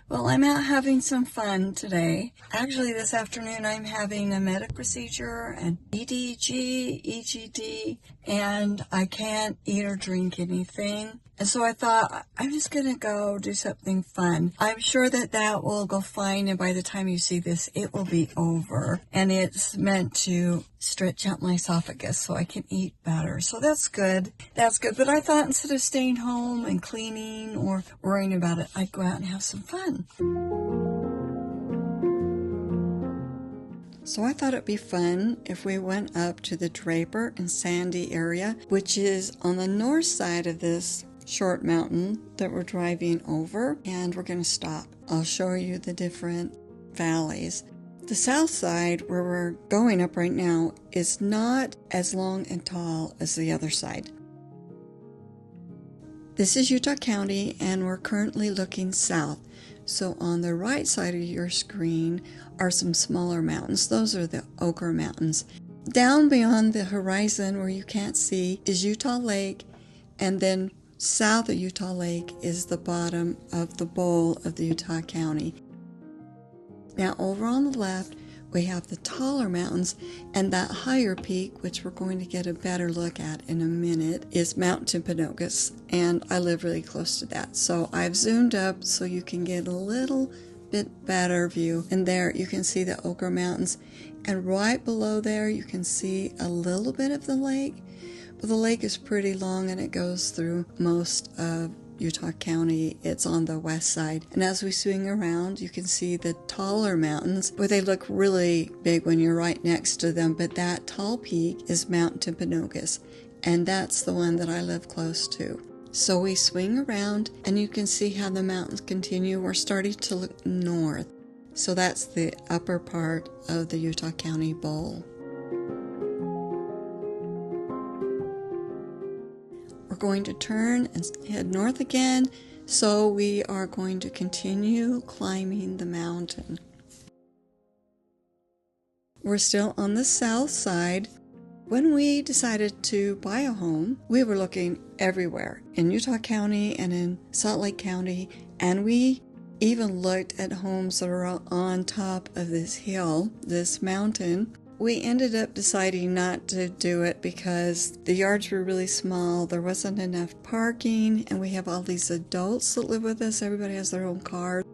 Well, I'm out having some fun today. Actually, this afternoon I'm having a medical procedure, an EDG, EGD, and I can't eat or drink anything. And so I thought, I'm just going to go do something fun. I'm sure that will go fine, and by the time you see this, it will be over. And it's meant to stretch out my esophagus so I can eat better. So that's good. That's good. But I thought instead of staying home and cleaning or worrying about it, I'd go out and have some fun. So I thought it'd be fun if we went up to the Draper and Sandy area, which is on the north side of this short mountain that we're driving over, and we're going to stop. I'll show you the different valleys. The south side, where we're going up right now, is not as long and tall as the other side. This is Utah County, and we're currently looking south. So on the right side of your screen are some smaller mountains. Those are the ARGH Mountains. Down beyond the horizon where you can't see is Utah Lake, and then south of Utah Lake is the bottom of the bowl of the Utah County. Now over on the left we have the taller mountains, and that higher peak, which we're going to get a better look at in a minute, is Mount Timpanogos, and I live really close to that. So I've zoomed up so you can get a little bit better view, and there you can see the ARGH Mountains, and right below there you can see a little bit of the lake. But the lake is pretty long and it goes through most of Utah County. It's on the west side, and as we swing around you can see the taller mountains, where they look really big when you're right next to them, but that tall peak is Mount Timpanogos, and that's the one that I live close to. So we swing around and you can see how the mountains continue. We're starting to look north, so that's the upper part of the Utah County Bowl. We're going to turn and head north again, so we are going to continue climbing the mountain. We're still on the south side. When we decided to buy a home, we were looking everywhere, in Utah County and in Salt Lake County, and we even looked at homes that are on top of this hill, this mountain. We ended up deciding not to do it because the yards were really small, there wasn't enough parking, and we have all these adults that live with us. Everybody has their own car.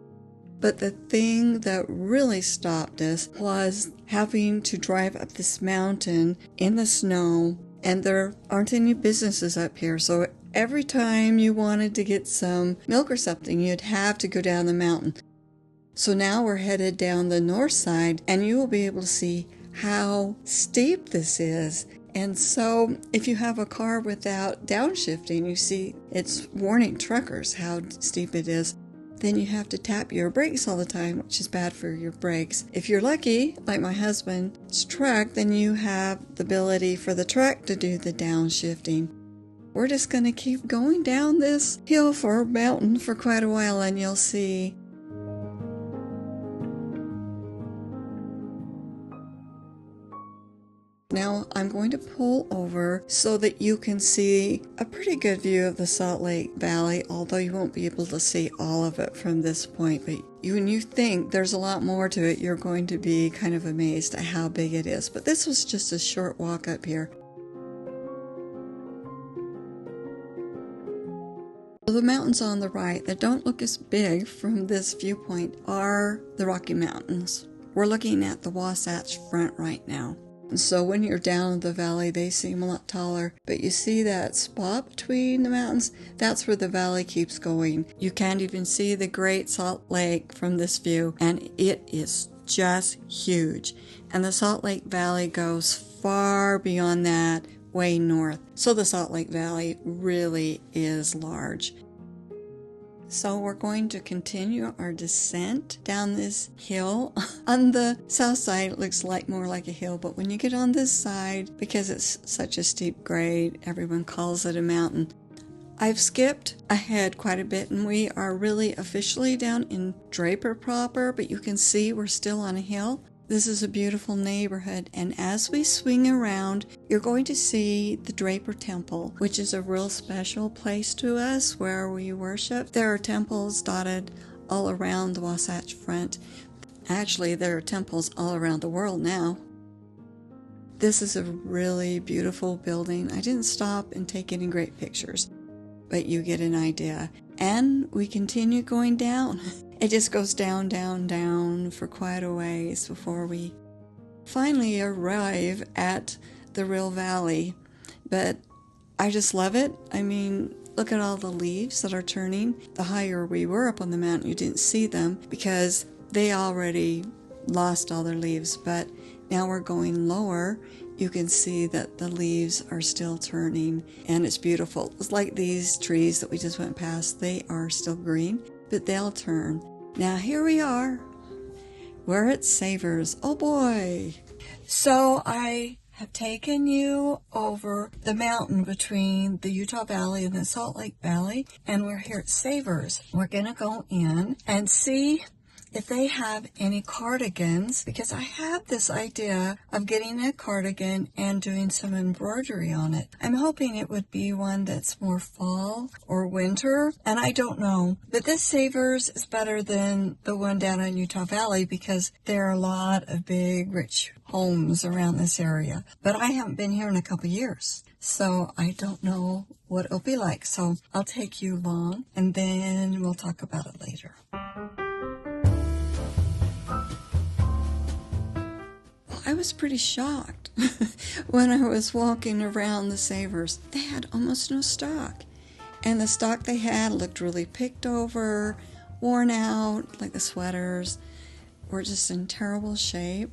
But the thing that really stopped us was having to drive up this mountain in the snow, and there aren't any businesses up here, so every time you wanted to get some milk or something, you'd have to go down the mountain. So now we're headed down the north side, and you will be able to see how steep this is. And so if you have a car without downshifting, you see it's warning truckers how steep it is. Then you have to tap your brakes all the time, which is bad for your brakes. If you're lucky, like my husband's truck, then you have the ability for the truck to do the downshifting. We're just going to keep going down this hill or mountain for quite a while, and you'll see. Now I'm going to pull over so that you can see a pretty good view of the Salt Lake Valley, although you won't be able to see all of it from this point. But when you think there's a lot more to it, you're going to be kind of amazed at how big it is. But this was just a short walk up here. The mountains on the right that don't look as big from this viewpoint are the Rocky Mountains. We're looking at the Wasatch Front right now. So when you're down the valley, they seem a lot taller, but you see that spot between the mountains? That's where the valley keeps going. You can't even see the Great Salt Lake from this view, and it is just huge. And the Salt Lake Valley goes far beyond that, way north. So the Salt Lake Valley really is large. So we're going to continue our descent down this hill. On the south side, it looks more like a hill, but when you get on this side, because it's such a steep grade, everyone calls it a mountain. I've skipped ahead quite a bit, and we are really officially down in Draper proper, but you can see we're still on a hill. This is a beautiful neighborhood, and as we swing around, you're going to see the Draper Temple, which is a real special place to us where we worship. There are temples dotted all around the Wasatch Front. Actually, there are temples all around the world now. This is a really beautiful building. I didn't stop and take any great pictures, but you get an idea. And we continue going down. It just goes down, down, down for quite a ways before we finally arrive at the real valley. But I just love it. I mean, look at all the leaves that are turning. The higher we were up on the mountain, you didn't see them because they already lost all their leaves. But now we're going lower. You can see that the leaves are still turning, and it's beautiful. It's like these trees that we just went past. They are still green, but they'll turn. Now here we are. We're at Savers. Oh boy. So I have taken you over the mountain between the Utah Valley and the Salt Lake Valley, and we're here at Savers. We're going to go in and see if they have any cardigans, because I have this idea of getting a cardigan and doing some embroidery on it. I'm hoping it would be one that's more fall or winter, and I don't know. But this Savers is better than the one down in Utah Valley because there are a lot of big, rich homes around this area. But I haven't been here in a couple years, so I don't know what it'll be like. So I'll take you along, and then we'll talk about it later. I was pretty shocked when I was walking around the Savers. They had almost no stock. And the stock they had looked really picked over, worn out, like the sweaters were just in terrible shape.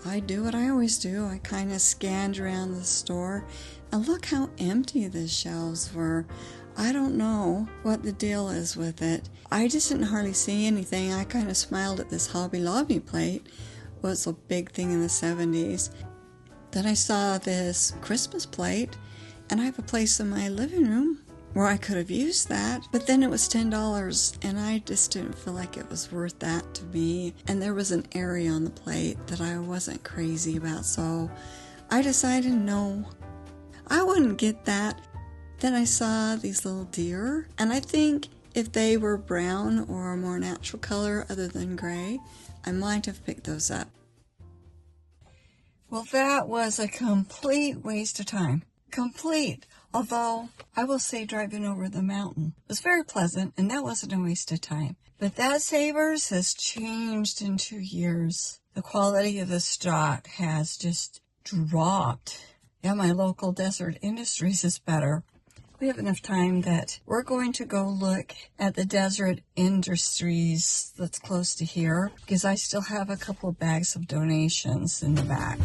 I do what I always do. I kind of scanned around the store. And look how empty the shelves were. I don't know what the deal is with it. I just didn't hardly see anything. I kind of smiled at this Hobby Lobby plate. Was a big thing in the 70s. Then I saw this Christmas plate, and I have a place in my living room where I could have used that, but then it was $10, and I just didn't feel like it was worth that to me. And there was an area on the plate that I wasn't crazy about, so I decided no, I wouldn't get that. Then I saw these little deer, and I think if they were brown or a more natural color other than gray, I might have picked those up. Well, that was a complete waste of time. Complete. Although, I will say driving over the mountain was very pleasant, and that wasn't a waste of time. But that Savers has changed in 2 years. The quality of the stock has just dropped. Yeah, my local Desert Industries is better. We have enough time that we're going to go look at the Desert Industries that's close to here, because I still have a couple bags of donations in the back.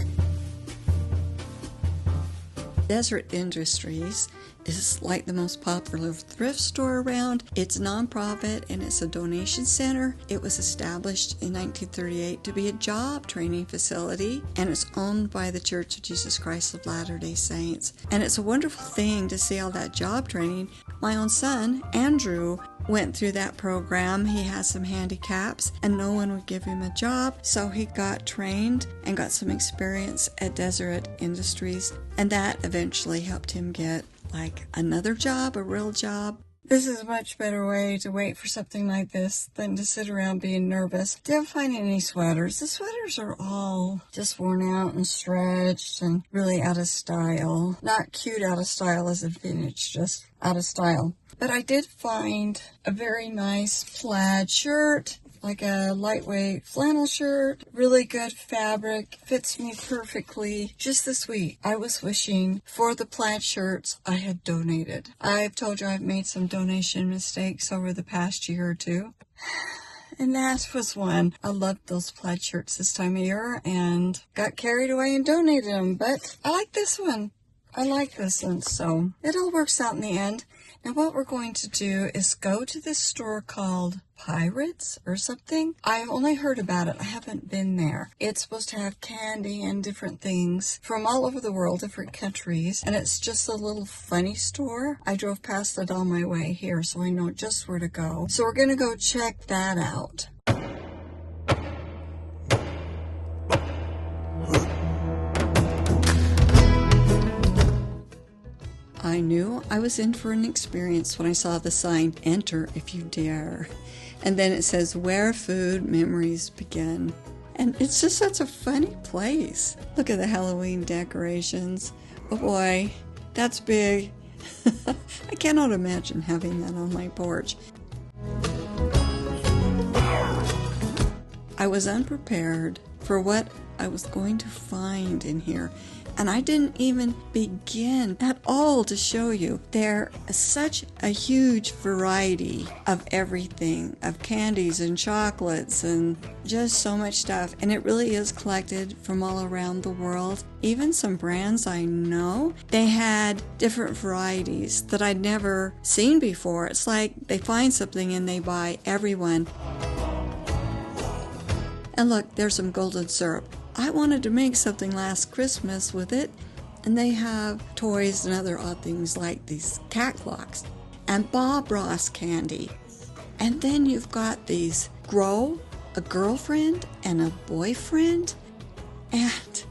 Desert Industries is like the most popular thrift store around. It's nonprofit and it's a donation center. It was established in 1938 to be a job training facility, and it's owned by the Church of Jesus Christ of Latter-day Saints. And it's a wonderful thing to see all that job training. My own son, Andrew, went through that program. He has some handicaps and no one would give him a job, so he got trained and got some experience at Desert Industries, and that eventually helped him get like another job, a real job. This is a much better way to wait for something like this than to sit around being nervous. Didn't find any sweaters. The sweaters are all just worn out and stretched and really out of style. Not cute out of style as a vintage, just out of style. But I did find a very nice plaid shirt, like a lightweight flannel shirt, really good fabric, fits me perfectly. Just this week, I was wishing for the plaid shirts I had donated. I've told you I've made some donation mistakes over the past year or two, and that was one. I loved those plaid shirts this time of year and got carried away and donated them, but I like this one. I like this one, so it all works out in the end. Now what we're going to do is go to this store called Pirates or something. I've only heard about it. I haven't been there. It's supposed to have candy and different things from all over the world, different countries, and it's just a little funny store. I drove past it on my way here, so I know just where to go. So we're going to go check that out. I knew I was in for an experience when I saw the sign, "Enter if you dare." And then it says, where food memories begin. And it's just such a funny place. Look at the Halloween decorations. Oh boy, that's big. I cannot imagine having that on my porch. I was unprepared for what I was going to find in here, and I didn't even begin at all to show you. There's such a huge variety of everything, of candies and chocolates and just so much stuff, and it really is collected from all around the world. Even some brands I know, they had different varieties that I'd never seen before. It's like they find something and they buy everyone. And look, there's some golden syrup. I wanted to make something last Christmas with it, and they have toys and other odd things like these cat clocks and Bob Ross candy. And then you've got these Grow, a girlfriend and a boyfriend, and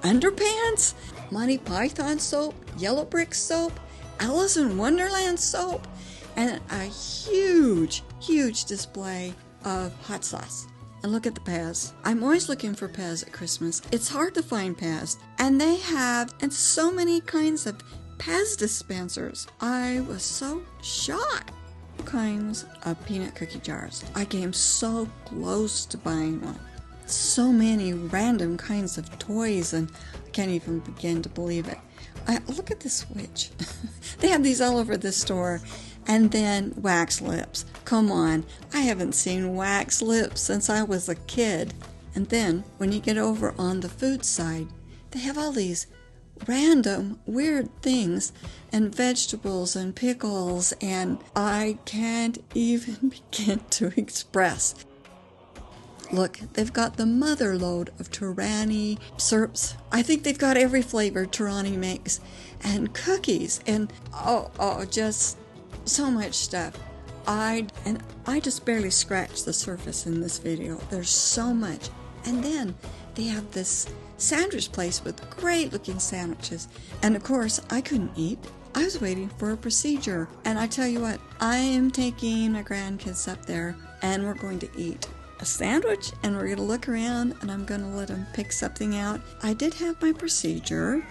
underpants, Monty Python soap, Yellow Brick soap, Alice in Wonderland soap, and a huge, huge display of hot sauce. And look at the Pez. I'm always looking for Pez at Christmas. It's hard to find Pez. And they have so many kinds of Pez dispensers. I was so shocked. Kinds of peanut cookie jars. I came so close to buying one. So many random kinds of toys, and I can't even begin to believe it. Look at this witch. They have these all over the store. And then wax lips. Come on, I haven't seen wax lips since I was a kid. And then when you get over on the food side, they have all these random weird things and vegetables and pickles, and I can't even begin to express. Look, they've got the mother load of Torani syrups. I think they've got every flavor Torani makes, and cookies, and just so much stuff. I just barely scratched the surface in this video. There's so much. And then they have this sandwich place with great looking sandwiches. And of course, I couldn't eat. I was waiting for a procedure. And I tell you what, I am taking my grandkids up there and we're going to eat a sandwich and we're going to look around and I'm going to let them pick something out. I did have my procedure.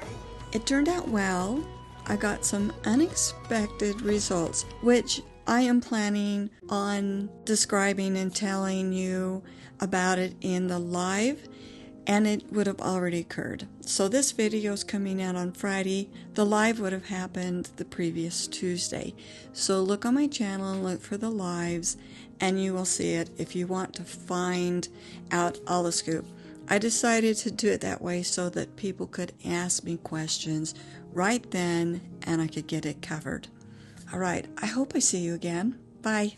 It turned out well. I got some unexpected results, which I am planning on describing and telling you about it in the live, and it would have already occurred. So this video is coming out on Friday. The live would have happened the previous Tuesday. So look on my channel and look for the lives, and you will see it if you want to find out all the scoop. I decided to do it that way so that people could ask me questions right then and I could get it covered. All right, I hope I see you again. Bye.